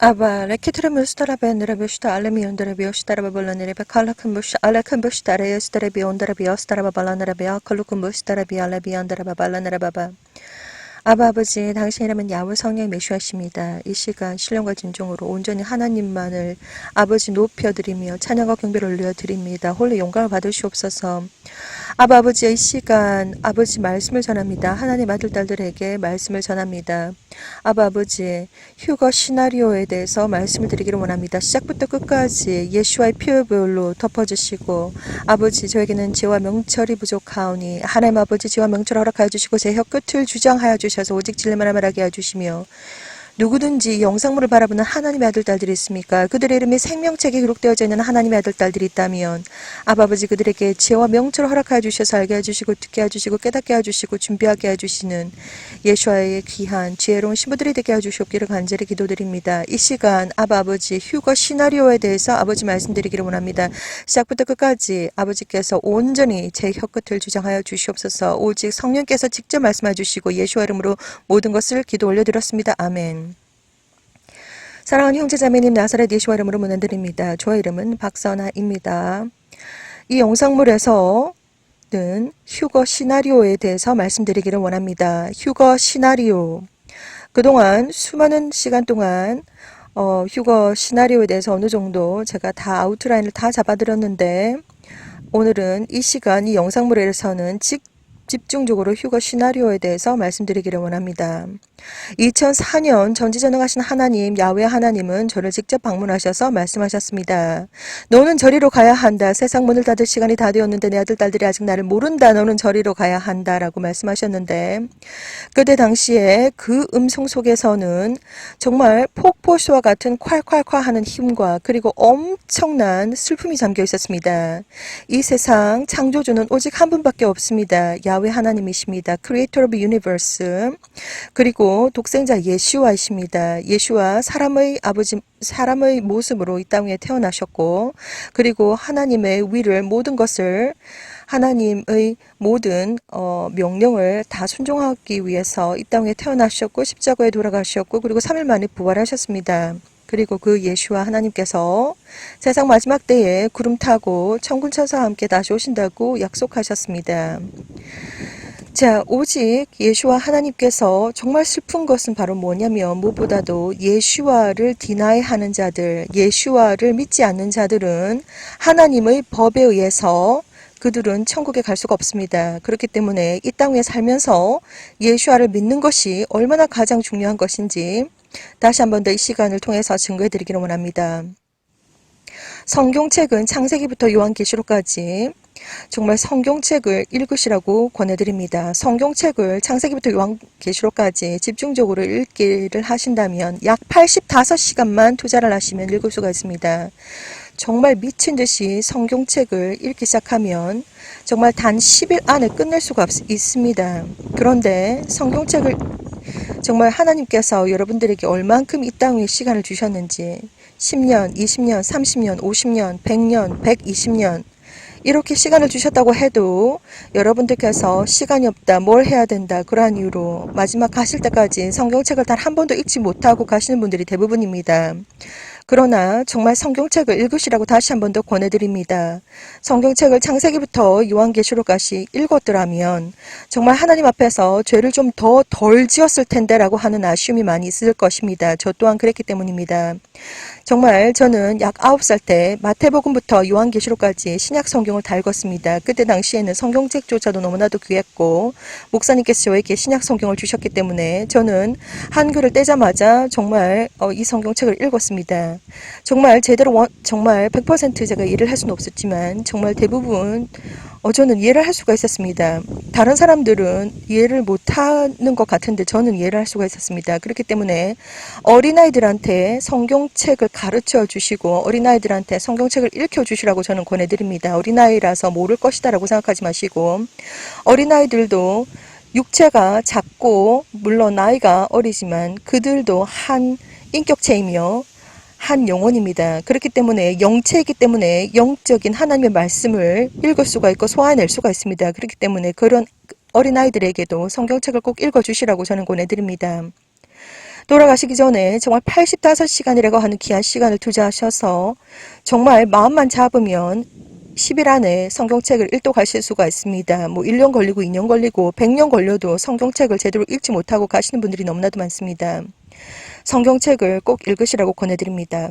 아바 레키트르무스타라베 느레베슈타 알레미온드레비오시타라바볼라니레베 칼라큰부시 알레큰부시타레스트레비온드레비오스타라바발라느레베아 칼루큰부시타라비 알레비안드라바발라느레바바 아바 아버지 당신이라면 야훼 성령의 메시아십니다. 이 시간 신령과 진정으로 온전히 하나님만을 아버지 높여드리며 찬양과 경배를 올려드립니다. 홀로 영광을 받으시옵소서. 아바 아버지 이 시간 아버지 말씀을 전합니다. 하나님 아들 딸들에게 말씀을 전합니다. 아바 아버지 휴거 시나리오에 대해서 말씀을 드리기를 원합니다. 시작부터 끝까지 예수와의 피부로 덮어주시고 아버지 저에게는 지혜와 명철이 부족하오니 하나님 아버지 지혜와 명철을 허락하여 주시고 제 혀 끝을 주장하여 주셔서 오직 진리만 말하게 해주시며 누구든지 영상물을 바라보는 하나님의 아들 딸들이 있습니까? 그들의 이름이 생명책에 기록되어져 있는 하나님의 아들 딸들이 있다면 아버지 그들에게 지혜와 명철을 허락하여 주셔서 알게 해주시고 듣게 해주시고 깨닫게 해주시고 준비하게 해주시는 예수와의 귀한 지혜로운 신부들이 되게 해주시옵기를 간절히 기도드립니다. 이 시간 아버지 휴거 시나리오에 대해서 아버지 말씀드리기를 원합니다. 시작부터 끝까지 아버지께서 온전히 제 혀끝을 주장하여 주시옵소서. 오직 성령께서 직접 말씀해 주시고 예수와 이름으로 모든 것을 기도 올려드렸습니다. 아멘. 사랑하는 형제자매님 나사렛 예수와 이름으로 문안드립니다. 저의 이름은 박선아입니다. 이 영상물에서는 휴거 시나리오에 대해서 말씀드리기를 원합니다. 휴거 시나리오. 그동안 수많은 시간 동안 휴거 시나리오에 대해서 어느 정도 제가 다 아웃라인을 다 잡아드렸는데 오늘은 이 시간 이 영상물에서는 집중적으로 휴거 시나리오에 대해서 말씀드리기를 원합니다. 2004년 전지전능하신 하나님 야훼 하나님은 저를 직접 방문하셔서 말씀하셨습니다. 너는 저리로 가야 한다. 세상 문을 닫을 시간이 다 되었는데 내 아들 딸들이 아직 나를 모른다. 너는 저리로 가야 한다 라고 말씀하셨는데 그때 당시에 그 음성 속에서는 정말 폭포수와 같은 콸콸콸 하는 힘과 그리고 엄청난 슬픔이 잠겨 있었습니다. 이 세상 창조주는 오직 한 분밖에 없습니다. 야훼 하나님이십니다. Creator of Universe. 그리고 독생자 예수와이십니다. 예수와 사람의 모습으로 이 땅에 태어나셨고 그리고 하나님의 위를 모든 것을 하나님의 모든 명령을 다 순종하기 위해서 이 땅에 태어나셨고 십자가에 돌아가셨고 그리고 3일 만에 부활하셨습니다. 그리고 그 예수와 하나님께서 세상 마지막 때에 구름 타고 천군 천사와 함께 다시 오신다고 약속하셨습니다. 자, 오직 예수와 하나님께서 정말 슬픈 것은 바로 뭐냐면 무엇보다도 예수와를 디나이하는 자들, 예수와를 믿지 않는 자들은 하나님의 법에 의해서 그들은 천국에 갈 수가 없습니다. 그렇기 때문에 이 땅 위에 살면서 예수와를 믿는 것이 얼마나 가장 중요한 것인지 다시 한 번 더 이 시간을 통해서 증거해 드리기를 원합니다. 성경책은 창세기부터 요한계시록까지 정말 성경책을 읽으시라고 권해드립니다. 성경책을 창세기부터 요한계시록까지 집중적으로 읽기를 하신다면 약 85시간만 투자를 하시면 읽을 수가 있습니다. 정말 미친 듯이 성경책을 읽기 시작하면 정말 단 10일 안에 끝낼 수가 있습니다. 그런데 성경책을 정말 하나님께서 여러분들에게 얼만큼 이 땅 위에 시간을 주셨는지 10년, 20년, 30년, 50년, 100년, 120년 이렇게 시간을 주셨다고 해도 여러분들께서 시간이 없다, 뭘 해야 된다 그러한 이유로 마지막 가실 때까지 성경책을 단 한 번도 읽지 못하고 가시는 분들이 대부분입니다. 그러나 정말 성경책을 읽으시라고 다시 한 번 더 권해드립니다. 성경책을 창세기부터 요한계시록까지 읽었더라면 정말 하나님 앞에서 죄를 좀 더 덜 지었을 텐데 라고 하는 아쉬움이 많이 있을 것입니다. 저 또한 그랬기 때문입니다. 정말 저는 약 9살 때 마태복음부터 요한계시록까지 신약 성경을 다 읽었습니다. 그때 당시에는 성경책조차도 너무나도 귀했고 목사님께서 저에게 신약 성경을 주셨기 때문에 저는 한글을 떼자마자 정말 이 성경책을 읽었습니다. 정말 제대로 정말 100% 제가 이해를 할 수는 없었지만 정말 대부분 저는 이해를 할 수가 있었습니다. 다른 사람들은 이해를 못하는 것 같은데 저는 이해를 할 수가 있었습니다. 그렇기 때문에 어린아이들한테 성경책을 가르쳐 주시고 어린아이들한테 성경책을 읽혀 주시라고 저는 권해드립니다. 어린아이라서 모를 것이다 라고 생각하지 마시고 어린아이들도 육체가 작고 물론 나이가 어리지만 그들도 한 인격체이며 한 영혼입니다. 그렇기 때문에 영체이기 때문에 영적인 하나님의 말씀을 읽을 수가 있고 소화해낼 수가 있습니다. 그렇기 때문에 그런 어린아이들에게도 성경책을 꼭 읽어주시라고 저는 권해드립니다. 돌아가시기 전에 정말 85시간이라고 하는 귀한 시간을 투자하셔서 정말 마음만 잡으면 10일 안에 성경책을 일독하실 수가 있습니다. 뭐 1년 걸리고 2년 걸리고 100년 걸려도 성경책을 제대로 읽지 못하고 가시는 분들이 너무나도 많습니다. 성경책을 꼭 읽으시라고 권해드립니다.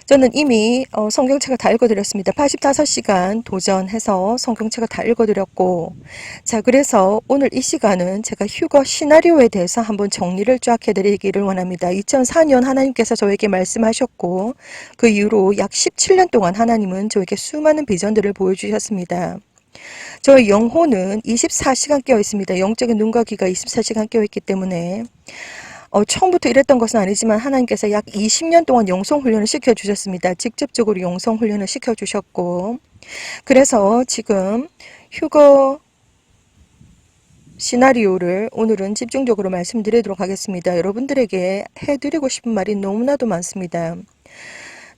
저는 이미 성경책을 다 읽어드렸습니다. 85시간 도전해서 성경책을 다 읽어드렸고, 자, 그래서 오늘 이 시간은 제가 휴거 시나리오에 대해서 한번 정리를 쫙 해드리기를 원합니다. 2004년 하나님께서 저에게 말씀하셨고, 그 이후로 약 17년 동안 하나님은 저에게 수많은 비전들을 보여주셨습니다. 저의 영혼은 24시간 깨어 있습니다. 영적인 눈과 귀가 24시간 깨어 있기 때문에 처음부터 이랬던 것은 아니지만 하나님께서 약 20년 동안 영성훈련을 시켜주셨습니다. 직접적으로 영성훈련을 시켜주셨고, 그래서 지금 휴거 시나리오를 오늘은 집중적으로 말씀드리도록 하겠습니다. 여러분들에게 해드리고 싶은 말이 너무나도 많습니다.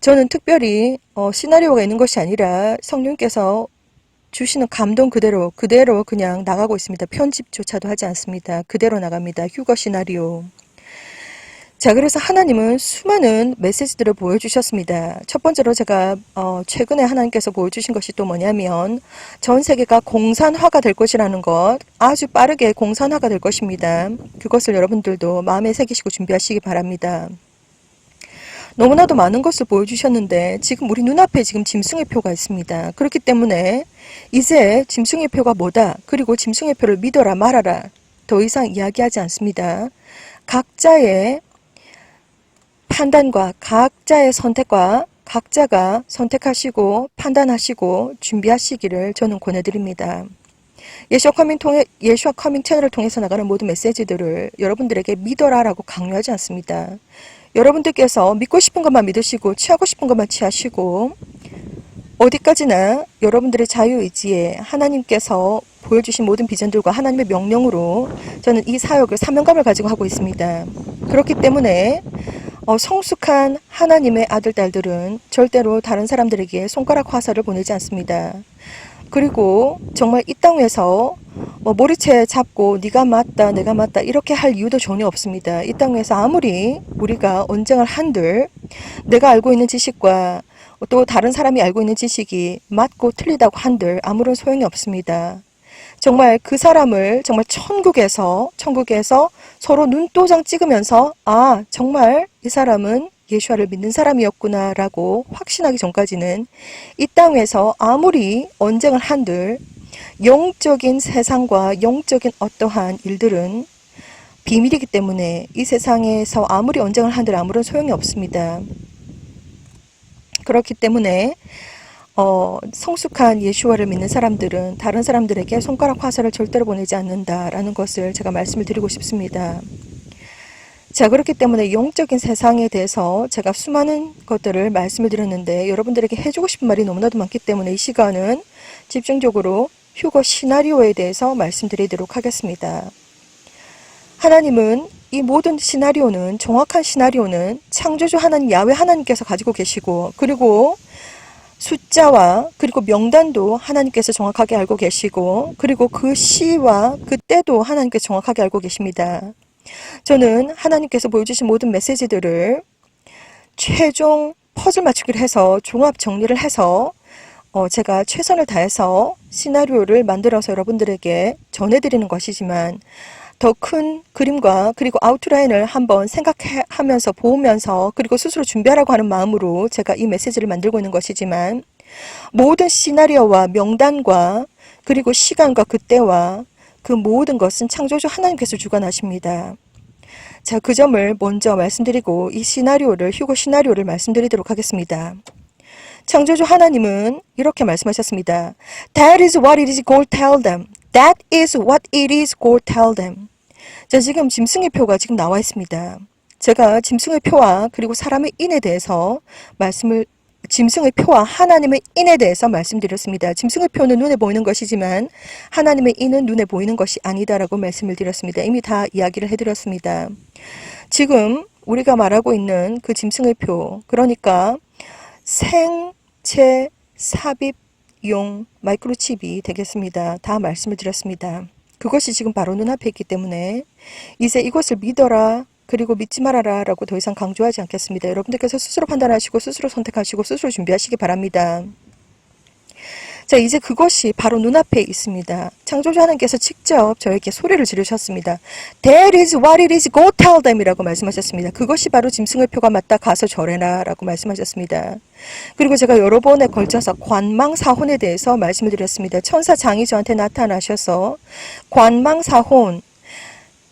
저는 특별히 시나리오가 있는 것이 아니라 성령께서 주시는 감동 그대로 그냥 나가고 있습니다. 편집조차도 하지 않습니다. 그대로 나갑니다. 휴거 시나리오. 자, 그래서 하나님은 수많은 메시지들을 보여주셨습니다. 첫 번째로 제가 최근에 하나님께서 보여주신 것이 또 뭐냐면 전 세계가 공산화가 될 것이라는 것, 아주 빠르게 공산화가 될 것입니다. 그것을 여러분들도 마음에 새기시고 준비하시기 바랍니다. 너무나도 많은 것을 보여주셨는데 지금 우리 눈앞에 지금 짐승의 표가 있습니다. 그렇기 때문에 이제 짐승의 표가 뭐다, 그리고 짐승의 표를 믿어라 말아라, 더 이상 이야기하지 않습니다. 각자의 판단과 각자의 선택과 각자가 선택하시고 판단하시고 준비하시기를 저는 권해드립니다. 예수와 커밍 채널을 통해서 나가는 모든 메시지들을 여러분들에게 믿어라라고 강요하지 않습니다. 여러분들께서 믿고 싶은 것만 믿으시고 취하고 싶은 것만 취하시고 어디까지나 여러분들의 자유의지에 하나님께서 보여주신 모든 비전들과 하나님의 명령으로 저는 이 사역을 사명감을 가지고 하고 있습니다. 그렇기 때문에 성숙한 하나님의 아들, 딸들은 절대로 다른 사람들에게 손가락 화살을 보내지 않습니다. 그리고 정말 이 땅에서 머리채 잡고 네가 맞다 내가 맞다 이렇게 할 이유도 전혀 없습니다. 이 땅에서 아무리 우리가 언쟁을 한들 내가 알고 있는 지식과 또 다른 사람이 알고 있는 지식이 맞고 틀리다고 한들 아무런 소용이 없습니다. 정말 그 사람을 정말 천국에서 서로 눈도장 찍으면서 아, 정말 이 사람은 예수와를 믿는 사람이었구나 라고 확신하기 전까지는 이 땅에서 아무리 언쟁을 한들 영적인 세상과 영적인 어떠한 일들은 비밀이기 때문에 이 세상에서 아무리 언쟁을 한들 아무런 소용이 없습니다. 그렇기 때문에 성숙한 예수와를 믿는 사람들은 다른 사람들에게 손가락 화살을 절대로 보내지 않는다라는 것을 제가 말씀을 드리고 싶습니다. 자, 그렇기 때문에 영적인 세상에 대해서 제가 수많은 것들을 말씀을 드렸는데 여러분들에게 해주고 싶은 말이 너무나도 많기 때문에 이 시간은 집중적으로 휴거 시나리오에 대해서 말씀드리도록 하겠습니다. 하나님은 이 모든 시나리오는, 정확한 시나리오는 창조주 하나님 야훼 하나님께서 가지고 계시고, 그리고 숫자와 그리고 명단도 하나님께서 정확하게 알고 계시고, 그리고 그 시와 그 때도 하나님께서 정확하게 알고 계십니다. 저는 하나님께서 보여주신 모든 메시지들을 최종 퍼즐 맞추기를 해서 종합 정리를 해서 제가 최선을 다해서 시나리오를 만들어서 여러분들에게 전해드리는 것이지만 더 큰 그림과 그리고 아웃라인을 한번 생각하면서 보면서 그리고 스스로 준비하라고 하는 마음으로 제가 이 메시지를 만들고 있는 것이지만 모든 시나리오와 명단과 그리고 시간과 그때와 그 모든 것은 창조주 하나님께서 주관하십니다. 자, 그 점을 먼저 말씀드리고 이 시나리오를, 휴거 시나리오를 말씀드리도록 하겠습니다. 창조주 하나님은 이렇게 말씀하셨습니다. That is what it is, go tell them. That is what it is, go tell them. 자, 지금 짐승의 표가 지금 나와 있습니다. 제가 짐승의 표와 그리고 사람의 인에 대해서 짐승의 표와 하나님의 인에 대해서 말씀드렸습니다. 짐승의 표는 눈에 보이는 것이지만 하나님의 인은 눈에 보이는 것이 아니다라고 말씀을 드렸습니다. 이미 다 이야기를 해드렸습니다. 지금 우리가 말하고 있는 그 짐승의 표, 그러니까 생체 삽입용 마이크로칩이 되겠습니다. 다 말씀을 드렸습니다. 그것이 지금 바로 눈앞에 있기 때문에 이제 이것을 믿어라 그리고 믿지 말아라 라고 더 이상 강조하지 않겠습니다. 여러분들께서 스스로 판단하시고 스스로 선택하시고 스스로 준비하시기 바랍니다. 자, 이제 그것이 바로 눈앞에 있습니다. 창조주 하나님께서 직접 저에게 소리를 지르셨습니다. That is what it is, go tell them 이라고 말씀하셨습니다. 그것이 바로 짐승의 표가 맞다, 가서 절해라 라고 말씀하셨습니다. 그리고 제가 여러 번에 걸쳐서 관망사혼에 대해서 말씀을 드렸습니다. 천사장이 저한테 나타나셔서 관망사혼,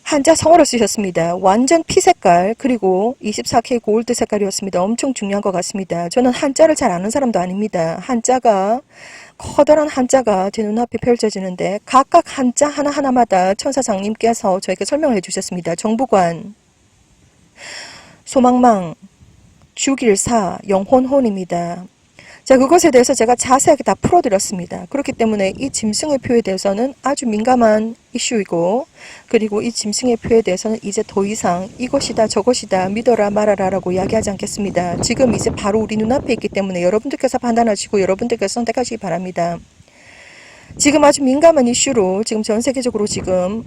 한자 성어를 쓰셨습니다. 완전 피색깔, 그리고 24K 골드 색깔이었습니다. 엄청 중요한 것 같습니다. 저는 한자를 잘 아는 사람도 아닙니다. 한자가, 커다란 한자가 제 눈앞에 펼쳐지는데 각각 한자 하나하나마다 천사장님께서 저에게 설명을 해주셨습니다. 정부관, 소망망, 주길사, 영혼혼입니다. 자, 그것에 대해서 제가 자세하게 다 풀어드렸습니다. 그렇기 때문에 이 짐승의 표에 대해서는 아주 민감한 이슈이고, 그리고 이 짐승의 표에 대해서는 이제 더 이상 이것이다 저것이다 믿어라 말아라 라고 이야기하지 않겠습니다. 지금 이제 바로 우리 눈앞에 있기 때문에 여러분들께서 판단하시고 여러분들께서 선택하시기 바랍니다. 지금 아주 민감한 이슈로 지금 전 세계적으로 지금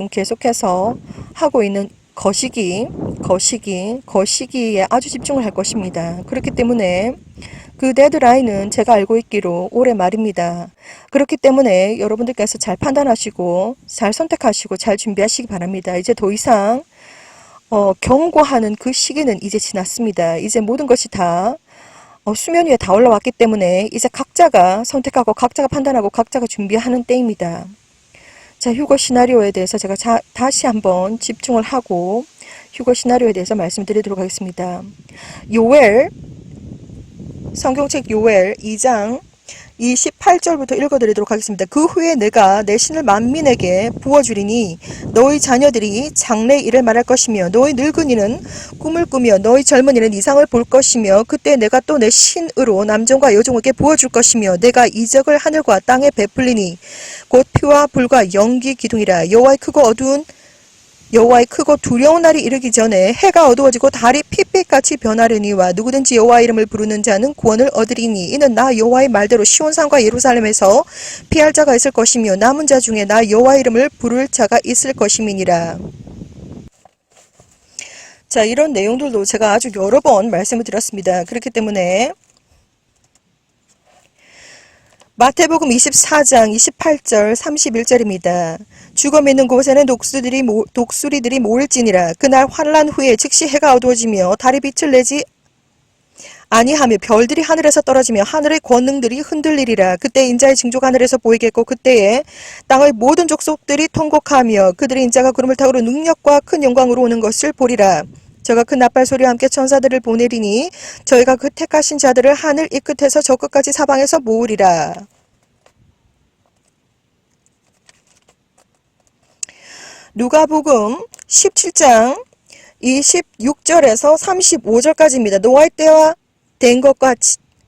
계속해서 하고 있는 거시기에 아주 집중을 할 것입니다. 그렇기 때문에 그 데드라인은 제가 알고 있기로 올해 말입니다. 그렇기 때문에 여러분들께서 잘 판단하시고 잘 선택하시고 잘 준비하시기 바랍니다. 이제 더 이상 경고하는 그 시기는 이제 지났습니다. 이제 모든 것이 다 수면 위에 다 올라왔기 때문에 이제 각자가 선택하고 각자가 판단하고 각자가 준비하는 때입니다. 자, 휴거 시나리오에 대해서 제가 다시 한번 집중을 하고 휴거 시나리오에 대해서 말씀드리도록 하겠습니다. 요엘, 성경책 요엘 2장 28절부터 읽어드리도록 하겠습니다. 그 후에 내가 내 신을 만민에게 부어주리니 너희 자녀들이 장래 일을 말할 것이며 너희 늙은이는 꿈을 꾸며 너희 젊은이는 이상을 볼 것이며 그때 내가 또 내 신으로 남종과 여종에게 부어줄 것이며 내가 이적을 하늘과 땅에 베풀리니 곧 피와 불과 연기 기둥이라. 여호와의 크고 두려운 날이 이르기 전에 해가 어두워지고 달이 핏빛같이 변하려니와 누구든지 여호와 이름을 부르는 자는 구원을 얻으리니 이는 나 여호와의 말대로 시온산과 예루살렘에서 피할 자가 있을 것이며 남은 자 중에 나 여호와 이름을 부를 자가 있을 것임이니라. 자, 이런 내용들도 제가 아주 여러 번 말씀을 드렸습니다. 그렇기 때문에 마태복음 24장 28절 31절입니다. 죽어 있는 곳에는 독수리들이 모일지니라. 그날 환란 후에 즉시 해가 어두워지며 달이 빛을 내지 아니하며 별들이 하늘에서 떨어지며 하늘의 권능들이 흔들리리라. 그때 인자의 징조가 하늘에서 보이겠고 그때에 땅의 모든 족속들이 통곡하며 그들의 인자가 구름을 타고 능력과 큰 영광으로 오는 것을 보리라. 저가 큰 나팔 소리와 함께 천사들을 보내리니 저희가 그 택하신 자들을 하늘 이 끝에서 저 끝까지 사방에서 모으리라. 누가복음 17장 26절에서 35절까지입니다.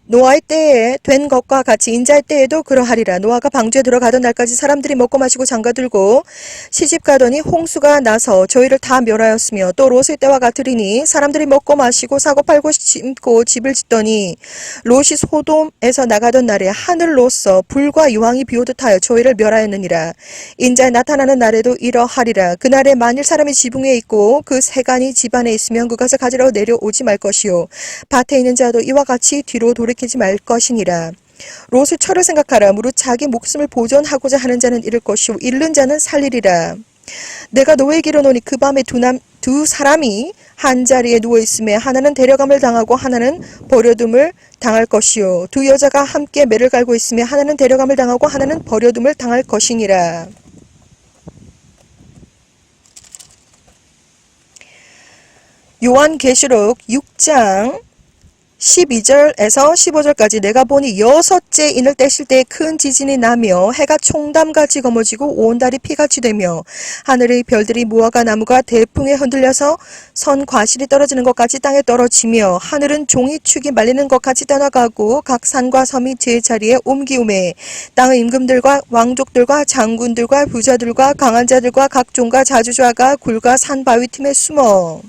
노아의 때에 된 것과 같이 인자의 때에도 그러하리라. 노아가 방주에 들어가던 날까지 사람들이 먹고 마시고 장가들고 시집가더니 홍수가 나서 저희를 다 멸하였으며 또 롯의 때와 같으리니 사람들이 먹고 마시고 사고 팔고 심고 집을 짓더니 롯이 소돔에서 나가던 날에 하늘로서 불과 유황이 비오듯 하여 저희를 멸하였느니라. 인자에 나타나는 날에도 이러하리라. 그날에 만일 사람이 지붕 위에 있고 그 세간이 집안에 있으면 그것을 가지러 내려오지 말 것이요 밭에 있는 자도 이와 같이 뒤로 돌이키지 말 것이니라. 롯의 철을 생각하라. 무릇 자기 목숨을 보존하고자 하는 자는 잃을 것이요 잃는 자는 살리리라. 내가 너에게 이르노니 그 밤에 두 사람이 한 자리에 누워 있음에 하나는 데려감을 당하고 하나는 버려둠을 당할 것이요 두 여자가 함께 매를 갈고 있음에 하나는 데려감을 당하고 하나는 버려둠을 당할 것이니라. 요한계시록 6장 12절에서 15절까지 내가 보니 여섯째 인을 떼실 때에 큰 지진이 나며 해가 총담같이 검어지고 온 달이 피같이 되며 하늘의 별들이 무화과 나무가 대풍에 흔들려서 선 과실이 떨어지는 것 같이 땅에 떨어지며 하늘은 종이 축이 말리는 것 같이 떠나가고 각 산과 섬이 제 자리에 옮기우매 땅의 임금들과 왕족들과 장군들과 부자들과 강한 자들과 각 종과 자주자가 굴과 산 바위 틈에 숨어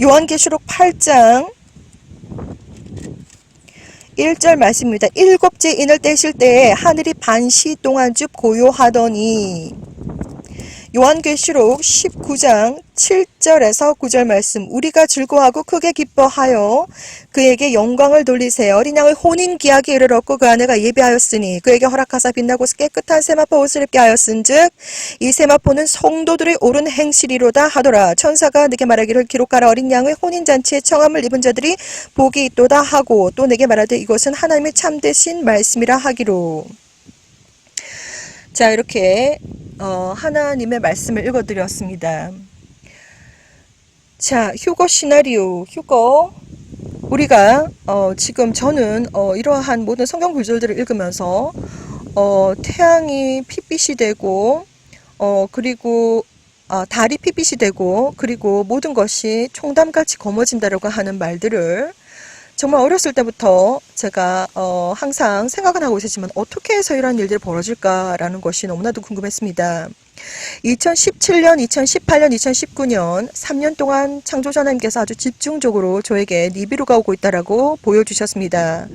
요한계시록 8장 1절 말씀입니다. 일곱째 인을 떼실 때에 하늘이 반시 동안 쭉 고요하더니. 요한계시록 19장 7절에서 9절 말씀. 우리가 즐거워하고 크게 기뻐하여 그에게 영광을 돌리세요. 어린 양의 혼인 기약에 이르렀고 그 아내가 예배하였으니 그에게 허락하사 빛나고 깨끗한 세마포 옷을 입게 하였은즉 이 세마포는 성도들의 옳은 행실이로다 하더라. 천사가 내게 말하기를 기록하라. 어린 양의 혼인잔치에 청함을 입은 자들이 복이 있도다 하고 또 내게 말하되 이것은 하나님의 참되신 말씀이라 하기로. 자, 이렇게 하나님의 말씀을 읽어드렸습니다. 자, 휴거 시나리오. 휴거. 우리가 지금 저는 이러한 모든 성경 구절들을 읽으면서 태양이 핏빛이 되고 그리고 달이 핏빛이 되고 그리고 모든 것이 총담같이 검어진다라고 하는 말들을 정말 어렸을 때부터 제가 항상 생각은 하고 있었지만 어떻게 해서 이런 일들이 벌어질까라는 것이 너무나도 궁금했습니다. 2017년, 2018년, 2019년 3년 동안 창조주 하나님께서 아주 집중적으로 저에게 니비루가 오고 있다라고 보여주셨습니다.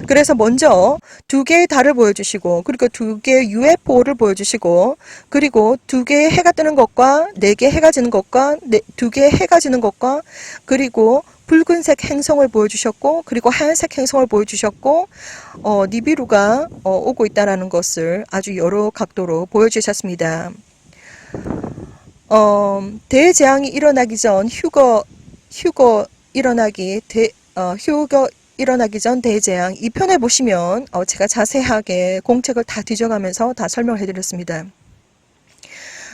그래서 먼저 2개의 달을 보여주시고 그리고 2개의 UFO를 보여주시고 그리고 2개의 해가 뜨는 것과 4개의 해가 지는 것과 2개의 해가 지는 것과 그리고 붉은색 행성을 보여주셨고 그리고 하얀색 행성을 보여주셨고 니비루가 오고 있다는 것을 아주 여러 각도로 보여주셨습니다. 대재앙이 일어나기 전 휴거 일어나기 전 대재앙 2편에 보시면 제가 자세하게 공책을 다 뒤져가면서 다 설명을 해드렸습니다.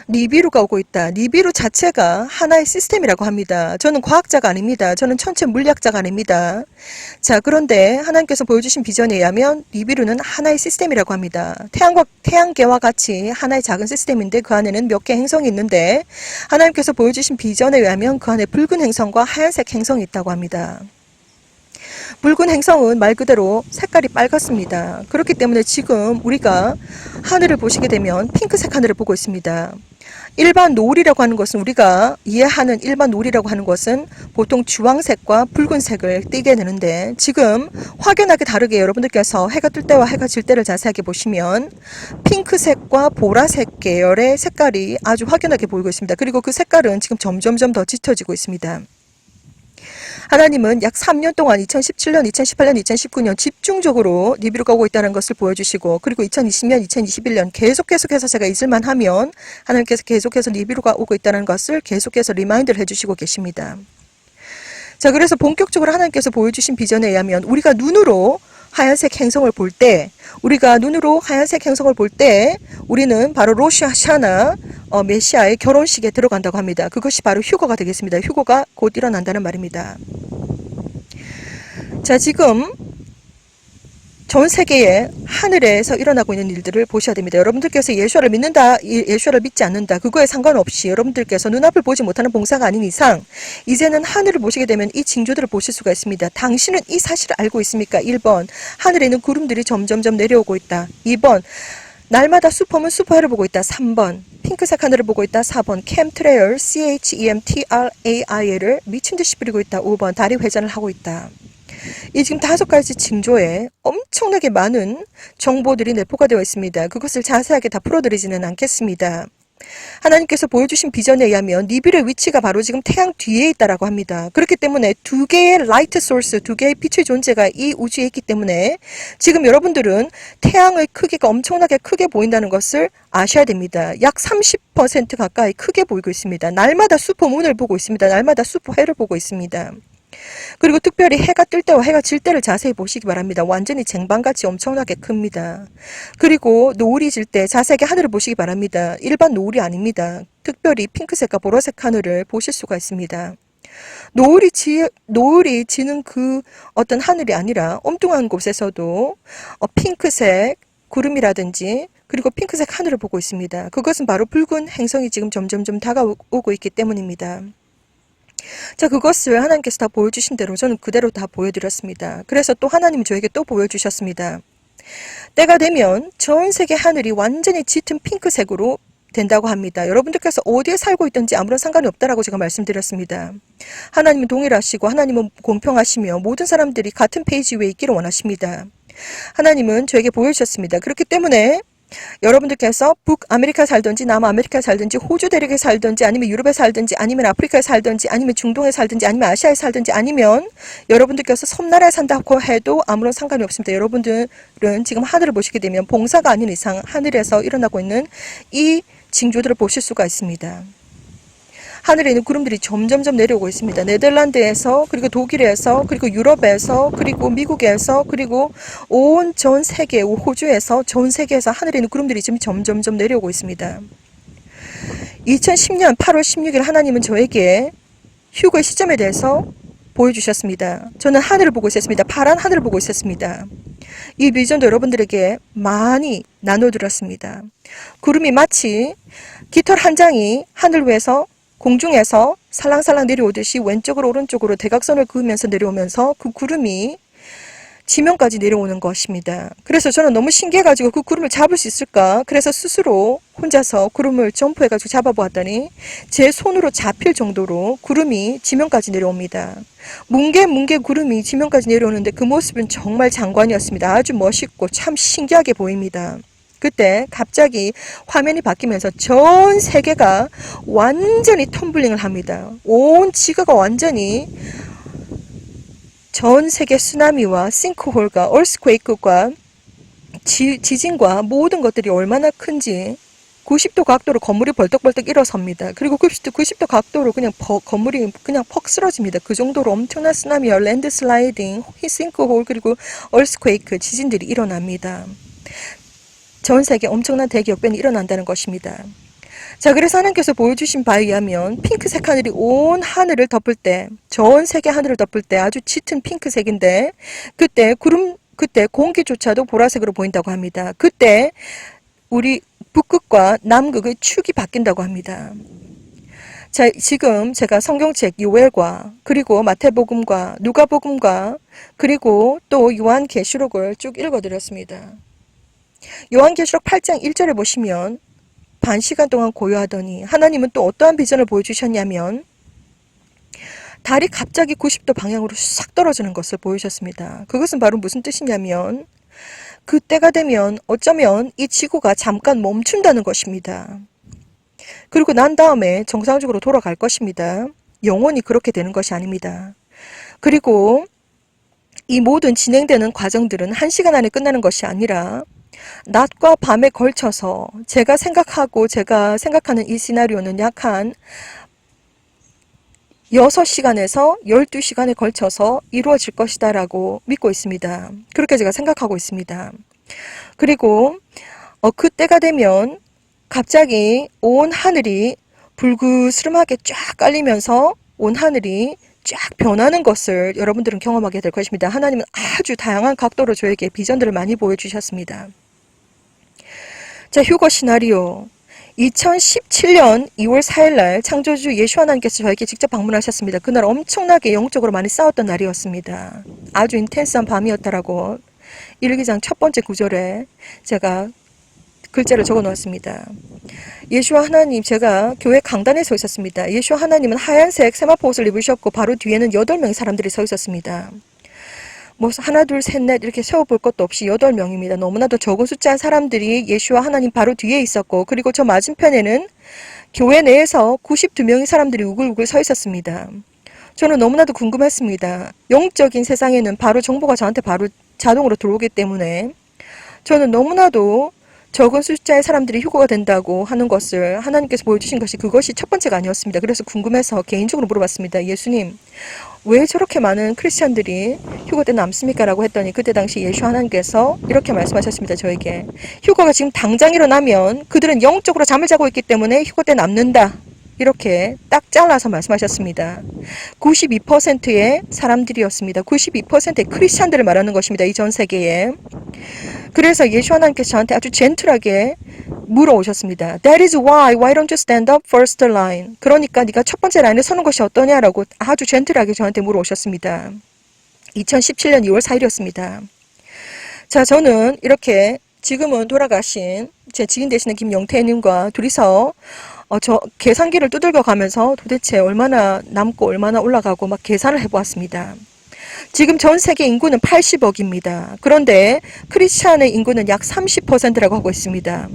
니비루가 오고 있다. 니비루 자체가 하나의 시스템이라고 합니다. 저는 과학자가 아닙니다. 저는 천체 물리학자가 아닙니다. 자, 그런데 하나님께서 보여주신 비전에 의하면 니비루는 하나의 시스템이라고 합니다. 태양계와 같이 하나의 작은 시스템인데 그 안에는 몇 개 행성이 있는데 하나님께서 보여주신 비전에 의하면 그 안에 붉은 행성과 하얀색 행성이 있다고 합니다. 붉은 행성은 말 그대로 색깔이 빨갛습니다. 그렇기 때문에 지금 우리가 하늘을 보시게 되면 핑크색 하늘을 보고 있습니다. 일반 노을이라고 하는 것은 우리가 이해하는 일반 노을이라고 하는 것은 보통 주황색과 붉은색을 띠게 되는데 지금 확연하게 다르게 여러분들께서 해가 뜰 때와 해가 질 때를 자세하게 보시면 핑크색과 보라색 계열의 색깔이 아주 확연하게 보이고 있습니다. 그리고 그 색깔은 지금 점점점 더 짙어지고 있습니다. 하나님은 약 3년 동안 2017년, 2018년, 2019년 집중적으로 니비루가 오고 있다는 것을 보여주시고 그리고 2020년, 2021년 계속해서 제가 있을만 하면 하나님께서 계속해서 니비루가 오고 있다는 것을 계속해서 리마인드를 해주시고 계십니다. 자, 그래서 본격적으로 하나님께서 보여주신 비전에 의하면 우리가 눈으로 하얀색 행성을 볼 때 우리는 바로 로시 하샤나 메시아의 결혼식에 들어간다고 합니다. 그것이 바로 휴거가 되겠습니다. 휴거가 곧 일어난다는 말입니다. 자, 지금 전 세계의 하늘에서 일어나고 있는 일들을 보셔야 됩니다. 여러분들께서 예수를 믿는다, 예수를 믿지 않는다, 그거에 상관없이 여러분들께서 눈앞을 보지 못하는 봉사가 아닌 이상 이제는 하늘을 보시게 되면 이 징조들을 보실 수가 있습니다. 당신은 이 사실을 알고 있습니까? 1번, 하늘에 있는 구름들이 점점점 내려오고 있다. 2번, 날마다 슈퍼문 슈퍼해를 보고 있다. 3번, 핑크색 하늘을 보고 있다. 4번, 캠트레일 CHEMTRAIL을 미친듯이 뿌리고 있다. 5번, 다리 회전을 하고 있다. 이 지금 5가지 징조에 엄청나게 많은 정보들이 내포가 되어 있습니다. 그것을 자세하게 다 풀어드리지는 않겠습니다. 하나님께서 보여주신 비전에 의하면 니비루의 위치가 바로 지금 태양 뒤에 있다라고 합니다. 그렇기 때문에 2개의 라이트 소스, 2개의 빛의 존재가 이 우주에 있기 때문에 지금 여러분들은 태양의 크기가 엄청나게 크게 보인다는 것을 아셔야 됩니다. 약 30% 가까이 크게 보이고 있습니다. 날마다 슈퍼문을 보고 있습니다. 날마다 슈퍼해를 보고 있습니다. 그리고 특별히 해가 뜰 때와 해가 질 때를 자세히 보시기 바랍니다. 완전히 쟁반같이 엄청나게 큽니다. 그리고 노을이 질 때 자세하게 하늘을 보시기 바랍니다. 일반 노을이 아닙니다. 특별히 핑크색과 보라색 하늘을 보실 수가 있습니다. 노을이 지는 그 어떤 하늘이 아니라 엉뚱한 곳에서도 핑크색 구름이라든지 그리고 핑크색 하늘을 보고 있습니다. 그것은 바로 붉은 행성이 지금 점점점 다가오고 있기 때문입니다. 자, 그것을 하나님께서 다 보여주신 대로 저는 그대로 다 보여드렸습니다. 그래서 또 하나님이 저에게 또 보여주셨습니다. 때가 되면 전 세계 하늘이 완전히 짙은 핑크색으로 된다고 합니다. 여러분들께서 어디에 살고 있든지 아무런 상관이 없다라고 제가 말씀드렸습니다. 하나님은 동일하시고 하나님은 공평하시며 모든 사람들이 같은 페이지 위에 있기를 원하십니다. 하나님은 저에게 보여주셨습니다. 그렇기 때문에 여러분들께서 북아메리카에 살든지 남아메리카에 살든지 호주 대륙에 살든지 아니면 유럽에 살든지 아니면 아프리카에 살든지 아니면 중동에 살든지 아니면 아시아에 살든지 아니면 여러분들께서 섬나라에 산다고 해도 아무런 상관이 없습니다. 여러분들은 지금 하늘을 보시게 되면 봉사가 아닌 이상 하늘에서 일어나고 있는 이 징조들을 보실 수가 있습니다. 하늘에 있는 구름들이 점점점 내려오고 있습니다. 네덜란드에서 그리고 독일에서 그리고 유럽에서 그리고 미국에서 그리고 온 전 세계 호주에서 전 세계에서 하늘에 있는 구름들이 지금 점점점 내려오고 있습니다. 2010년 8월 16일 하나님은 저에게 휴거의 시점에 대해서 보여주셨습니다. 저는 하늘을 보고 있었습니다. 파란 하늘을 보고 있었습니다. 이 비전도 여러분들에게 많이 나눠드렸습니다. 구름이 마치 깃털 한 장이 하늘 위에서 공중에서 살랑살랑 내려오듯이 왼쪽으로 오른쪽으로 대각선을 그으면서 내려오면서 그 구름이 지면까지 내려오는 것입니다. 그래서 저는 너무 신기해가지고 그 구름을 잡을 수 있을까? 그래서 스스로 혼자서 구름을 점프해가지고 잡아보았더니 제 손으로 잡힐 정도로 구름이 지면까지 내려옵니다. 뭉게 구름이 지면까지 내려오는데 그 모습은 정말 장관이었습니다. 아주 멋있고 참 신기하게 보입니다. 그때 갑자기 화면이 바뀌면서 전 세계가 완전히 텀블링을 합니다. 온 지구가 완전히 전 세계 쓰나미와 싱크홀과 얼스퀘이크과 지진과 모든 것들이 얼마나 큰지 90도 각도로 건물이 벌떡벌떡 일어섭니다. 그리고 90도 각도로 그냥 건물이 그냥 퍽 쓰러집니다. 그 정도로 엄청난 쓰나미와 랜드슬라이딩, 싱크홀 그리고 얼스퀘이크 지진들이 일어납니다. 전 세계 엄청난 대기역변이 일어난다는 것입니다. 자, 그래서 하나님께서 보여주신 바에 의하면 핑크색 하늘이 온 하늘을 덮을 때, 전 세계 하늘을 덮을 때 아주 짙은 핑크색인데 그때 공기조차도 보라색으로 보인다고 합니다. 그때 우리 북극과 남극의 축이 바뀐다고 합니다. 자, 지금 제가 성경책 요엘과 그리고 마태복음과 누가복음과 그리고 또 요한계시록을 쭉 읽어드렸습니다. 요한계시록 8장 1절에 보시면 반 시간 동안 고요하더니 하나님은 또 어떠한 비전을 보여주셨냐면 달이 갑자기 90도 방향으로 싹 떨어지는 것을 보여주셨습니다. 그것은 바로 무슨 뜻이냐면 그때가 되면 어쩌면 이 지구가 잠깐 멈춘다는 것입니다. 그리고 난 다음에 정상적으로 돌아갈 것입니다. 영원히 그렇게 되는 것이 아닙니다. 그리고 이 모든 진행되는 과정들은 1시간 안에 끝나는 것이 아니라 낮과 밤에 걸쳐서 제가 생각하는 이 시나리오는 약 한 6시간에서 12시간에 걸쳐서 이루어질 것이다 라고 믿고 있습니다. 그렇게 제가 생각하고 있습니다. 그리고 그때가 되면 갑자기 온 하늘이 불그스름하게 쫙 깔리면서 온 하늘이 쫙 변하는 것을 여러분들은 경험하게 될 것입니다. 하나님은 아주 다양한 각도로 저에게 비전들을 많이 보여주셨습니다. 자, 휴거 시나리오. 2017년 2월 4일날 창조주 예수 하나님께서 저에게 직접 방문하셨습니다. 그날 엄청나게 영적으로 많이 싸웠던 날이었습니다. 아주 인텐스한 밤이었다라고 일기장 첫 번째 구절에 제가 글자를 적어 놓았습니다. 예수와 하나님, 제가 교회 강단에 서 있었습니다. 예수와 하나님은 하얀색 세마포 옷을 입으셨고 바로 뒤에는 8명의 사람들이 서 있었습니다. 뭐 하나 둘 셋 넷 이렇게 세워볼 것도 없이 8명입니다. 너무나도 적은 숫자의 사람들이 예수와 하나님 바로 뒤에 있었고 그리고 저 맞은편에는 교회 내에서 92명의 사람들이 우글우글 서 있었습니다. 저는 너무나도 궁금했습니다. 영적인 세상에는 바로 정보가 저한테 바로 자동으로 들어오기 때문에 저는 너무나도 적은 숫자의 사람들이 휴거가 된다고 하는 것을 하나님께서 보여주신 것이 그것이 첫 번째가 아니었습니다. 그래서 궁금해서 개인적으로 물어봤습니다. 예수님, 왜 저렇게 많은 크리스찬들이 휴거 때 남습니까? 라고 했더니 그때 당시 예수 하나님께서 이렇게 말씀하셨습니다. 저에게 휴거가 지금 당장 일어나면 그들은 영적으로 잠을 자고 있기 때문에 휴거 때 남는다. 이렇게 딱 잘라서 말씀하셨습니다. 92%의 사람들이었습니다. 92%의 크리스찬들을 말하는 것입니다. 이 전 세계에. 그래서 예수 하나님께서 저한테 아주 젠틀하게 물어오셨습니다. That is why don't you stand up first line? 그러니까 네가 첫 번째 라인에 서는 것이 어떠냐라고 아주 젠틀하게 저한테 물어오셨습니다. 2017년 2월 4일이었습니다. 자, 저는 이렇게 지금은 돌아가신 제 지인 되시는 김영태님과 둘이서 저 계산기를 두들겨 가면서 도대체 얼마나 남고 얼마나 올라가고 막 계산을 해보았습니다. 지금 전 세계 인구는 80억입니다. 그런데 크리스찬의 인구는 약 30%라고 하고 있습니다.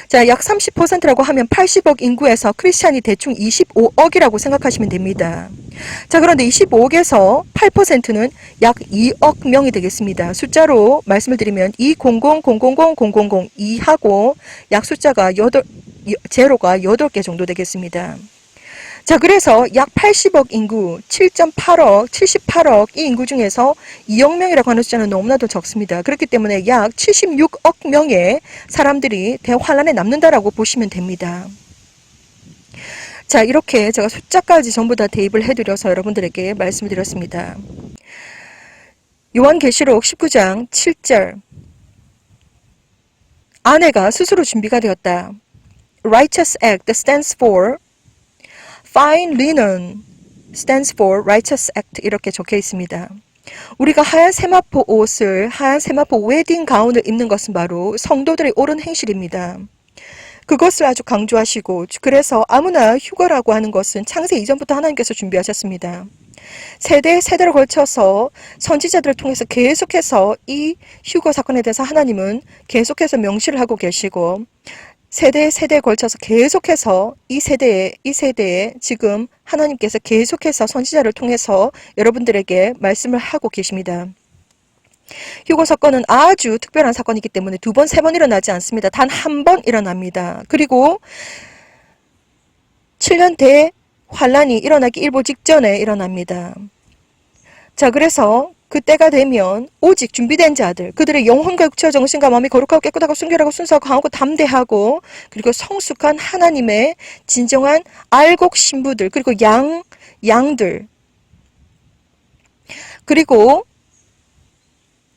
자, 약 30%라고 하면 80억 인구에서 크리스찬이 대충 25억이라고 생각하시면 됩니다. 자, 그런데 25억에서 8%는 약 2억 명이 되겠습니다. 숫자로 말씀을 드리면 200000000 2하고 약 숫자가 제로가 8개 정도 되겠습니다. 자, 그래서 약 80억 인구, 7.8억, 78억 이 인구 중에서 2억 명이라고 하는 숫자는 너무나도 적습니다. 그렇기 때문에 약 76억 명의 사람들이 대환란에 남는다라고 보시면 됩니다. 자, 이렇게 제가 숫자까지 전부 다 대입을 해드려서 여러분들에게 말씀을 드렸습니다. 요한계시록 19장 7절 아내가 스스로 준비가 되었다. Righteous act stands for Fine linen stands for righteous act 이렇게 적혀 있습니다. 우리가 하얀 세마포 옷을 하얀 세마포 웨딩 가운을 입는 것은 바로 성도들의 옳은 행실입니다. 그것을 아주 강조하시고 그래서 아무나 휴거라고 하는 것은 창세 이전부터 하나님께서 준비하셨습니다. 세대를 걸쳐서 선지자들을 통해서 계속해서 이 휴거 사건에 대해서 하나님은 계속해서 명시를 하고 계시고 세대에 걸쳐서 계속해서 이 세대에 지금 하나님께서 계속해서 선지자를 통해서 여러분들에게 말씀을 하고 계십니다. 휴거 사건은 아주 특별한 사건이기 때문에 2번, 3번 일어나지 않습니다. 단 한 번 일어납니다. 그리고 7년 대환란이 일어나기 일보 직전에 일어납니다. 자, 그래서 그때가 되면 오직 준비된 자들, 그들의 영혼과 육체와 정신과 마음이 거룩하고 깨끗하고 순결하고 순수하고 강하고 담대하고 그리고 성숙한 하나님의 진정한 알곡 신부들, 그리고 양들, 그리고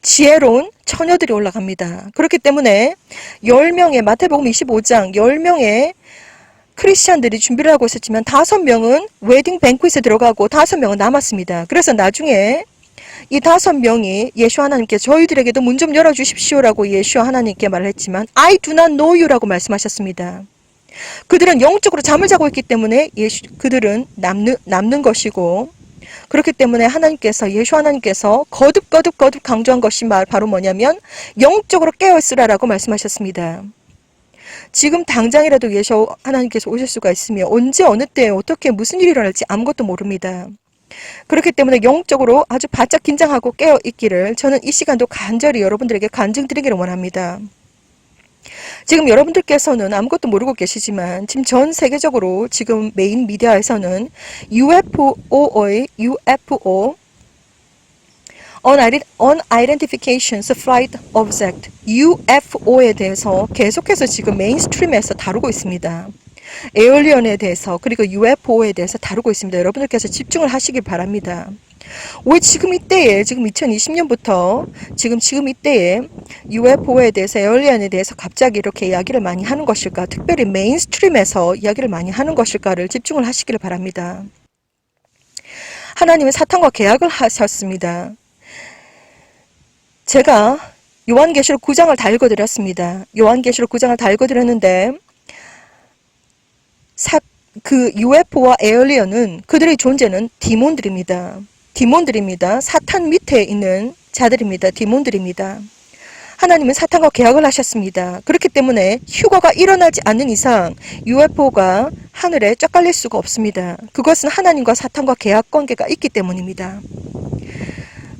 지혜로운 처녀들이 올라갑니다. 그렇기 때문에 10명의 마태복음 25장 10명의 크리스찬들이 준비를 하고 있었지만 5명은 웨딩 뱅퀴트에 들어가고 5명은 남았습니다. 그래서 나중에 이 5명이 예수 하나님께 저희들에게도 문 좀 열어주십시오라고 예수 하나님께 말을 했지만 I do not know you라고 말씀하셨습니다. 그들은 영적으로 잠을 자고 있기 때문에 그들은 남는 것이고 그렇기 때문에 예수 하나님께서 거듭 강조한 것이 바로 뭐냐면 영적으로 깨어있으라라고 말씀하셨습니다. 지금 당장이라도 예수 하나님께서 오실 수가 있으며 언제 어느 때 어떻게 무슨 일이 일어날지 아무것도 모릅니다. 그렇기 때문에 영적으로 아주 바짝 긴장하고 깨어있기를 저는 이 시간도 간절히 여러분들에게 간증드리기를 원합니다. 지금 여러분들께서는 아무것도 모르고 계시지만 지금 전 세계적으로 지금 메인 미디어에서는 UFO의 UFO Unidentification Flight Object UFO에 대해서 계속해서 지금 메인스트림에서 다루고 있습니다. 에얼리언에 대해서 그리고 UFO에 대해서 다루고 있습니다. 여러분들께서 집중을 하시길 바랍니다. 왜 지금 이때에 지금 2020년부터 지금 이때에 UFO에 대해서 에얼리언에 대해서 갑자기 이렇게 이야기를 많이 하는 것일까? 특별히 메인스트림에서 이야기를 많이 하는 것일까를 집중을 하시기를 바랍니다. 하나님은 사탄과 계약을 하셨습니다. 제가 요한계시록 9장을 다 읽어드렸습니다. 요한계시록 9장을 다 읽어드렸는데 그 UFO와 에얼리언은 그들의 존재는 디몬들입니다. 사탄 밑에 있는 자들입니다. 디몬들입니다. 하나님은 사탄과 계약을 하셨습니다. 그렇기 때문에 휴거가 일어나지 않는 이상 UFO가 하늘에 쫙 깔릴 수가 없습니다. 그것은 하나님과 사탄과 계약 관계가 있기 때문입니다.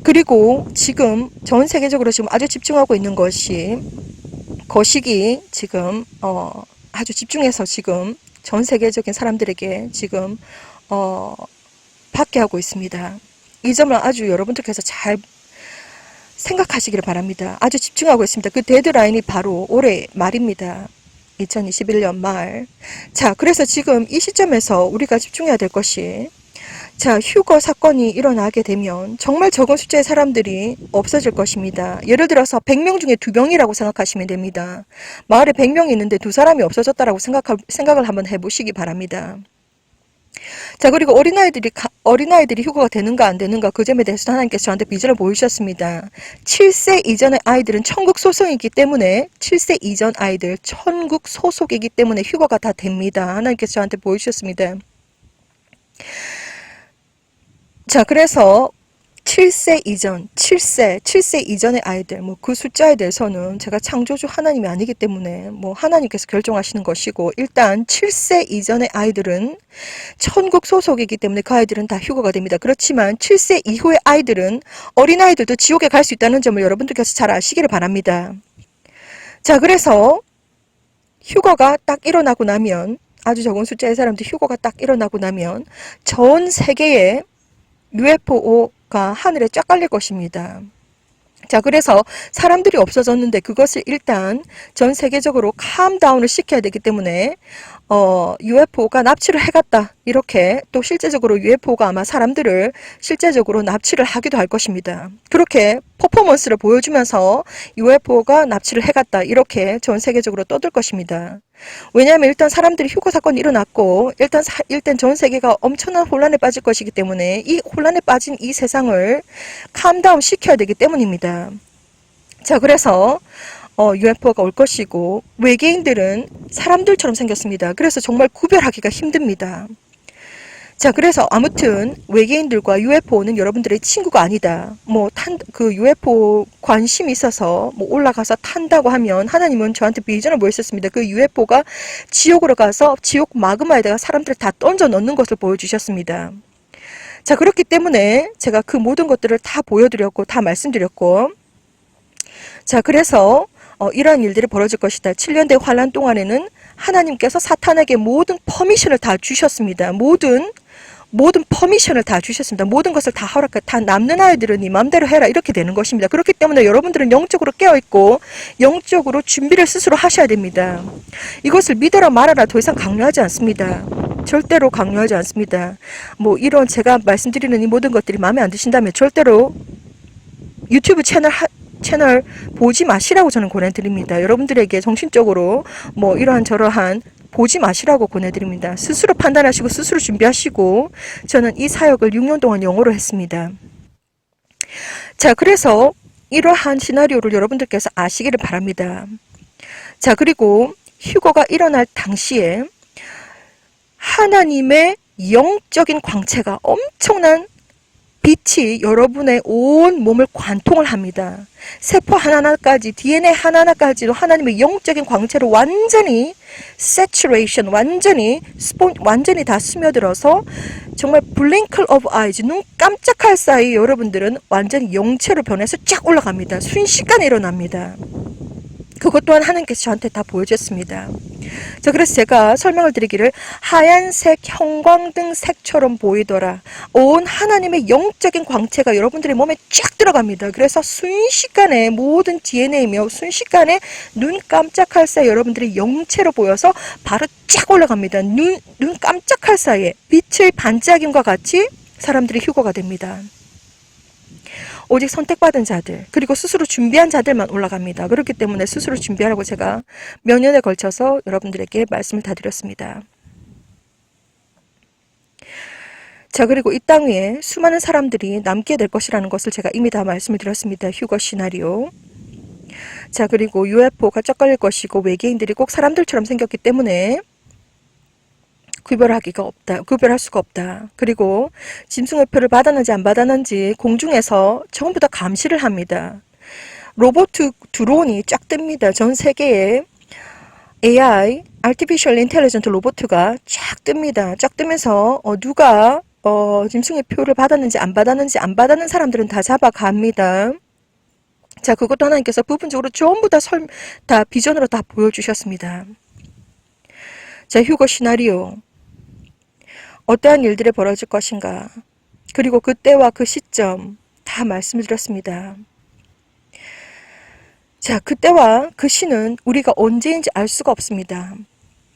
그리고 지금 전 세계적으로 지금 아주 집중하고 있는 거시기 지금 아주 집중해서 지금 전 세계적인 사람들에게 지금 받게 하고 있습니다. 이 점을 아주 여러분들께서 잘 생각하시기를 바랍니다. 아주 집중하고 있습니다. 그 데드라인이 바로 올해 말입니다. 2021년 말. 자, 그래서 지금 이 시점에서 우리가 집중해야 될 것이 자, 휴거 사건이 일어나게 되면 정말 적은 숫자의 사람들이 없어질 것입니다. 예를 들어서 100명 중에 2명이라고 생각하시면 됩니다. 마을에 100명이 있는데 2사람이 없어졌다라고 생각을 한번 해보시기 바랍니다. 자, 그리고 어린아이들이 휴가가 되는가 안 되는가 그 점에 대해서 하나님께서 저한테 비전을 보여주셨습니다. 7세 이전의 아이들은 천국 소속이기 때문에 7세 이전 아이들 천국 소속이기 때문에 휴가가 다 됩니다. 하나님께서 저한테 보여주셨습니다. 자, 그래서 7세 이전, 7세 이전의 아이들, 뭐 그 숫자에 대해서는 제가 창조주 하나님이 아니기 때문에 뭐 하나님께서 결정하시는 것이고, 일단 7세 이전의 아이들은 천국 소속이기 때문에 그 아이들은 다 휴가가 됩니다. 그렇지만 7세 이후의 아이들은, 어린아이들도 지옥에 갈 수 있다는 점을 여러분들께서 잘 아시기를 바랍니다. 자, 그래서 휴가가 딱 일어나고 나면, 아주 적은 숫자의 사람들 휴가가 딱 일어나고 나면 전 세계에 UFO가 하늘에 쫙 깔릴 것입니다. 자, 그래서 사람들이 없어졌는데 그것을 일단 전 세계적으로 캄다운을 시켜야 되기 때문에 UFO가 납치를 해갔다. 이렇게 또 실제적으로 UFO가 아마 사람들을 실제적으로 납치를 하기도 할 것입니다. 그렇게 퍼포먼스를 보여주면서 UFO가 납치를 해갔다. 이렇게 전 세계적으로 떠들 것입니다. 왜냐하면 일단 사람들이 휴가 사건이 일어났고 일단 전 세계가 엄청난 혼란에 빠질 것이기 때문에 이 혼란에 빠진 이 세상을 캄다운 시켜야 되기 때문입니다. 자, 그래서 UFO가 올 것이고 외계인들은 사람들처럼 생겼습니다. 그래서 정말 구별하기가 힘듭니다. 자, 그래서 아무튼 외계인들과 UFO는 여러분들의 친구가 아니다. 그 UFO 관심이 있어서 올라가서 탄다고 하면 하나님은 저한테 비전을 보여주셨습니다. 그 UFO가 지옥으로 가서 지옥 마그마에다가 사람들을 다 던져 넣는 것을 보여주셨습니다. 자, 그렇기 때문에 제가 그 모든 것들을 다 보여드렸고 다 말씀드렸고, 자, 그래서 이러한 일들이 벌어질 것이다. 7년대 환란 동안에는 하나님께서 사탄에게 모든 퍼미션을 다 주셨습니다. 모든 퍼미션을 다 주셨습니다. 모든 것을 다 다 남는 아이들은 네 맘대로 해라. 이렇게 되는 것입니다. 그렇기 때문에 여러분들은 영적으로 깨어있고 영적으로 준비를 스스로 하셔야 됩니다. 이것을 믿어라 말아라 더 이상 강요하지 않습니다. 절대로 강요하지 않습니다. 이런 제가 말씀드리는 이 모든 것들이 마음에 안 드신다면 절대로 유튜브 채널 보지 마시라고 저는 권해드립니다. 여러분들에게 정신적으로 이러한 저러한 보지 마시라고 권해드립니다. 스스로 판단하시고 스스로 준비하시고, 저는 이 사역을 6년 동안 영어로 했습니다. 자, 그래서 이러한 시나리오를 여러분들께서 아시기를 바랍니다. 자, 그리고 휴거가 일어날 당시에 하나님의 영적인 광채가 엄청난 빛이 여러분의 온 몸을 관통을 합니다. 세포 하나하나까지, DNA 하나하나까지도 하나님의 영적인 광채로 완전히 saturation, 완전히 다 스며들어서 정말 blink of eyes, 눈 깜짝할 사이 여러분들은 완전히 영체로 변해서 쫙 올라갑니다. 순식간에 일어납니다. 그것 또한 하나님께서 저한테 다 보여줬습니다. 자, 그래서 제가 설명을 드리기를 하얀색 형광등 색처럼 보이더라. 온 하나님의 영적인 광채가 여러분들의 몸에 쫙 들어갑니다. 그래서 순식간에 모든 DNA며 순식간에 눈 깜짝할 사이 여러분들이 영체로 보여서 바로 쫙 올라갑니다. 눈 깜짝할 사이에 빛의 반짝임과 같이 사람들이 휴거가 됩니다. 오직 선택받은 자들, 그리고 스스로 준비한 자들만 올라갑니다. 그렇기 때문에 스스로 준비하라고 제가 몇 년에 걸쳐서 여러분들에게 말씀을 다 드렸습니다. 자, 그리고 이 땅 위에 수많은 사람들이 남게 될 것이라는 것을 제가 이미 다 말씀을 드렸습니다. 휴거 시나리오. 자, 그리고 UFO가 쩍걸릴 것이고 외계인들이 꼭 사람들처럼 생겼기 때문에 구별할 수가 없다. 그리고 짐승의표를 받았는지 안 받았는지 공중에서 전부 다 감시를 합니다. 로봇 드론이 쫙 뜹니다. 전 세계에 AI, Artificial Intelligent 로봇가 쫙 뜹니다. 쫙 뜨면서 누가 짐승의 표를 받았는지 안 받았는 사람들은 다 잡아갑니다. 자, 그것도 하나님께서 부분적으로 전부 다 비전으로 다 보여주셨습니다. 자, 휴거 시나리오. 어떠한 일들이 벌어질 것인가, 그리고 그때와 그 시점 다 말씀을 드렸습니다. 자, 그때와 그 시는 우리가 언제인지 알 수가 없습니다.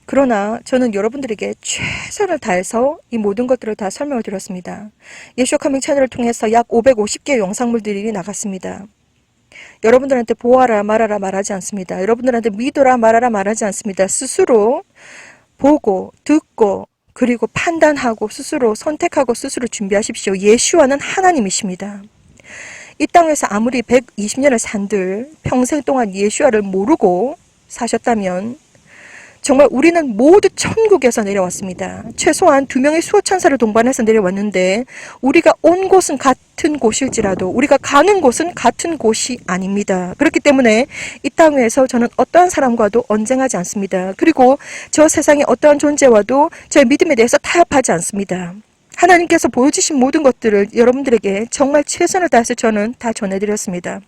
그러나 저는 여러분들에게 최선을 다해서 이 모든 것들을 다 설명을 드렸습니다. 예수와 카밍 채널을 통해서 약 550개의 영상물들이 나갔습니다. 여러분들한테 보아라 말아라 말하지 않습니다. 여러분들한테 믿어라 말아라 말하지 않습니다. 스스로 보고 듣고 그리고 판단하고 스스로 선택하고 스스로 준비하십시오. 예수와는 하나님이십니다. 이 땅에서 아무리 120년을 산들 평생 동안 예수와를 모르고 사셨다면 정말 우리는 모두 천국에서 내려왔습니다. 최소한 2명의 수호천사를 동반해서 내려왔는데 우리가 온 곳은 같은 곳일지라도 우리가 가는 곳은 같은 곳이 아닙니다. 그렇기 때문에 이 땅 위에서 저는 어떠한 사람과도 언쟁하지 않습니다. 그리고 저 세상의 어떠한 존재와도 저의 믿음에 대해서 타협하지 않습니다. 하나님께서 보여주신 모든 것들을 여러분들에게 정말 최선을 다해서 저는 다 전해드렸습니다.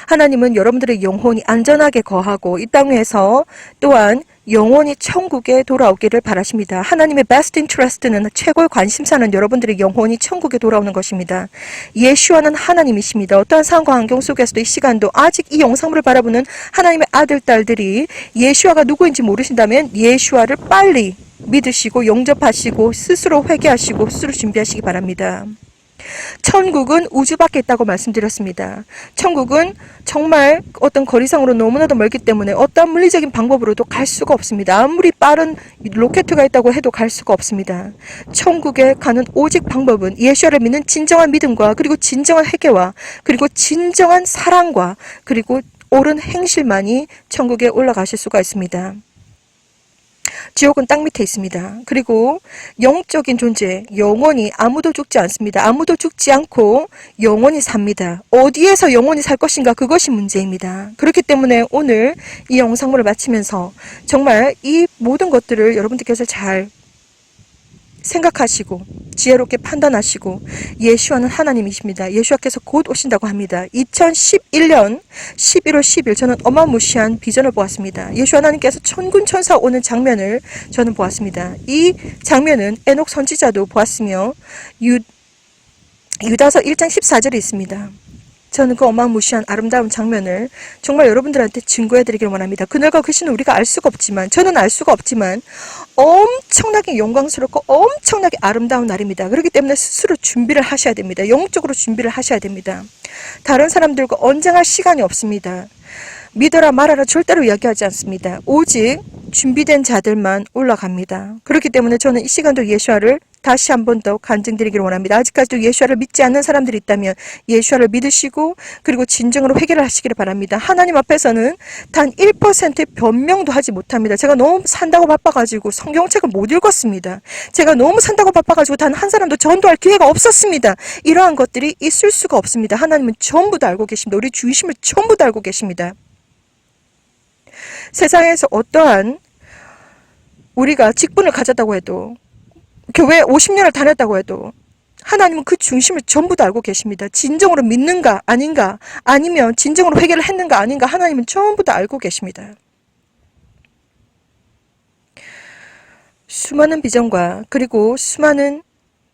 하나님은 여러분들의 영혼이 안전하게 거하고 이 땅에서 또한 영혼이 천국에 돌아오기를 바라십니다. 하나님의 best interest는 최고의 관심사는 여러분들의 영혼이 천국에 돌아오는 것입니다. 예수와는 하나님이십니다. 어떠한 상황과 환경 속에서도 이 시간도 아직 이 영상물을 바라보는 하나님의 아들, 딸들이 예수와가 누구인지 모르신다면 예수와를 빨리 믿으시고 영접하시고 스스로 회개하시고 스스로 준비하시기 바랍니다. 천국은 우주 밖에 있다고 말씀드렸습니다. 천국은 정말 어떤 거리상으로 너무나도 멀기 때문에 어떤 물리적인 방법으로도 갈 수가 없습니다. 아무리 빠른 로켓가 있다고 해도 갈 수가 없습니다. 천국에 가는 오직 방법은 예수를 믿는 진정한 믿음과 그리고 진정한 회개와 그리고 진정한 사랑과 그리고 옳은 행실만이 천국에 올라가실 수가 있습니다. 지옥은 땅 밑에 있습니다. 그리고 영적인 존재, 영원히 아무도 죽지 않습니다. 아무도 죽지 않고 영원히 삽니다. 어디에서 영원히 살 것인가 그것이 문제입니다. 그렇기 때문에 오늘 이 영상물을 마치면서 정말 이 모든 것들을 여러분들께서 잘 생각하시고 지혜롭게 판단하시고 예수와는 하나님이십니다. 예수와께서 곧 오신다고 합니다. 2011년 11월 10일 저는 어마무시한 비전을 보았습니다. 예수 하나님께서 천군천사 오는 장면을 저는 보았습니다. 이 장면은 에녹 선지자도 보았으며 유다서 1장 14절에 있습니다. 저는 그 어마무시한 아름다운 장면을 정말 여러분들한테 증거해드리길 원합니다. 그날과 그 시는 우리가 알 수가 없지만 저는 알 수가 없지만 엄청나게 영광스럽고 엄청나게 아름다운 날입니다. 그렇기 때문에 스스로 준비를 하셔야 됩니다. 영적으로 준비를 하셔야 됩니다. 다른 사람들과 언쟁할 시간이 없습니다. 믿어라 말아라 절대로 이야기하지 않습니다. 오직 준비된 자들만 올라갑니다. 그렇기 때문에 저는 이 시간도 예수와를 다시 한 번 더 간증드리기를 원합니다. 아직까지도 예수와를 믿지 않는 사람들이 있다면 예수와를 믿으시고 그리고 진정으로 회개를 하시기를 바랍니다. 하나님 앞에서는 단 1%의 변명도 하지 못합니다. 제가 너무 산다고 바빠가지고 성경책을 못 읽었습니다. 제가 너무 산다고 바빠가지고 단 한 사람도 전도할 기회가 없었습니다. 이러한 것들이 있을 수가 없습니다. 하나님은 전부 다 알고 계십니다. 우리 주의심을 전부 다 알고 계십니다. 세상에서 어떠한 우리가 직분을 가졌다고 해도 교회 50년을 다녔다고 해도 하나님은 그 중심을 전부 다 알고 계십니다. 진정으로 믿는가 아닌가 아니면 진정으로 회개를 했는가 아닌가 하나님은 전부 다 알고 계십니다. 수많은 비전과 그리고 수많은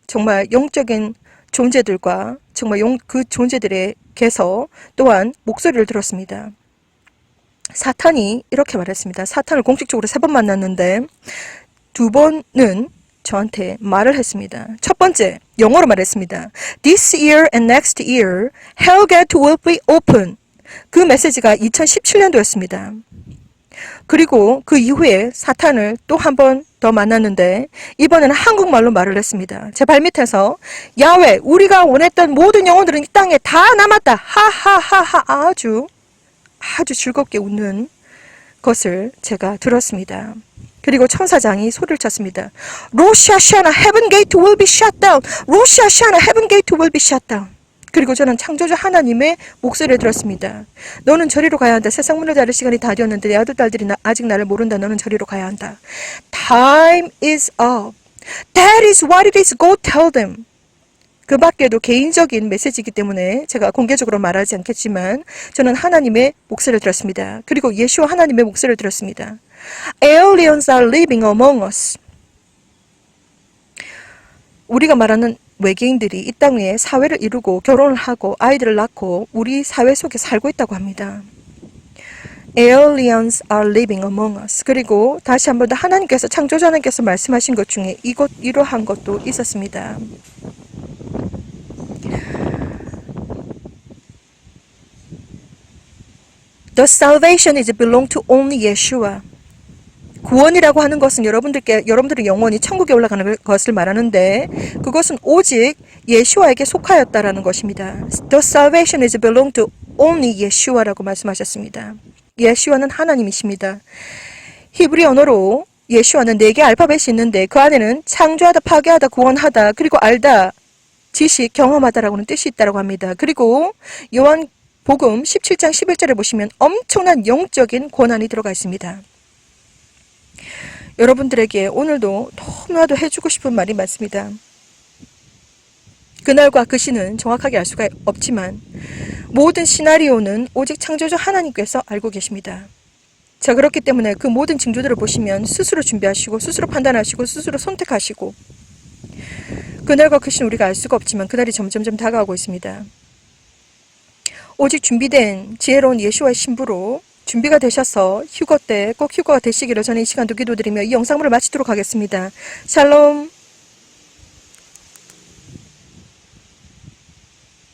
정말 영적인 존재들과 정말 그 존재들에게서 또한 목소리를 들었습니다. 사탄이 이렇게 말했습니다. 사탄을 공식적으로 3번 만났는데 2번은 저한테 말을 했습니다. 첫 번째, 영어로 말했습니다. This year and next year, hell gate will be open. 그 메시지가 2017년도였습니다. 그리고 그 이후에 사탄을 또 한 번 더 만났는데 이번에는 한국말로 말을 했습니다. 제 발밑에서 야훼, 우리가 원했던 모든 영혼들은 이 땅에 다 남았다. 하하하하 아주 즐겁게 웃는 것을 제가 들었습니다. 그리고 천사장이 소리를 쳤습니다. Rosh Hashanah, heaven gate will be shut down. Rosh Hashanah, heaven gate will be shut down. 그리고 저는 창조주 하나님의 목소리를 들었습니다. 너는 저리로 가야 한다. 세상 문을 닫을 시간이 다 되었는데 내 아들 딸들이 아직 나를 모른다. 너는 저리로 가야 한다. Time is up. That is what it is. Go tell them. 그 밖에도 개인적인 메시지이기 때문에 제가 공개적으로 말하지 않겠지만 저는 하나님의 목소리를 들었습니다. 그리고 예수와 하나님의 목소리를 들었습니다. Aliens are living among us. 우리가 말하는 외계인들이 이 땅 위에 사회를 이루고 결혼을 하고 아이들을 낳고 우리 사회 속에 살고 있다고 합니다. Aliens are living among us. 그리고 다시 한 번 더 하나님께서 창조주 하나님께서 말씀하신 것 중에 이러한 것도 있었습니다. The salvation is belong to only Yeshua. 구원이라고 하는 것은 여러분들의 영혼이 천국에 올라가는 것을 말하는데 그것은 오직 예수와에게 속하였다라는 것입니다. The salvation is belong to only 예수와라고 말씀하셨습니다. 예수와는 하나님이십니다. 히브리 언어로 예수와는 4개 알파벳이 있는데 그 안에는 창조하다, 파괴하다, 구원하다, 그리고 알다, 지식, 경험하다라고는 뜻이 있다고 합니다. 그리고 요한복음 17장 11절에 보시면 엄청난 영적인 권한이 들어가 있습니다. 여러분들에게 오늘도 너무나도 해주고 싶은 말이 많습니다. 그날과 그 시는 정확하게 알 수가 없지만 모든 시나리오는 오직 창조주 하나님께서 알고 계십니다. 자, 그렇기 때문에 그 모든 징조들을 보시면 스스로 준비하시고 스스로 판단하시고 스스로 선택하시고 그날과 그 시는 우리가 알 수가 없지만 그날이 점점점 다가오고 있습니다. 오직 준비된 지혜로운 예수와의 신부로 준비가 되셔서 휴거 때 꼭 휴거가 되시기를 저는 이 시간도 기도드리며 이 영상물을 마치도록 하겠습니다. 샬롬.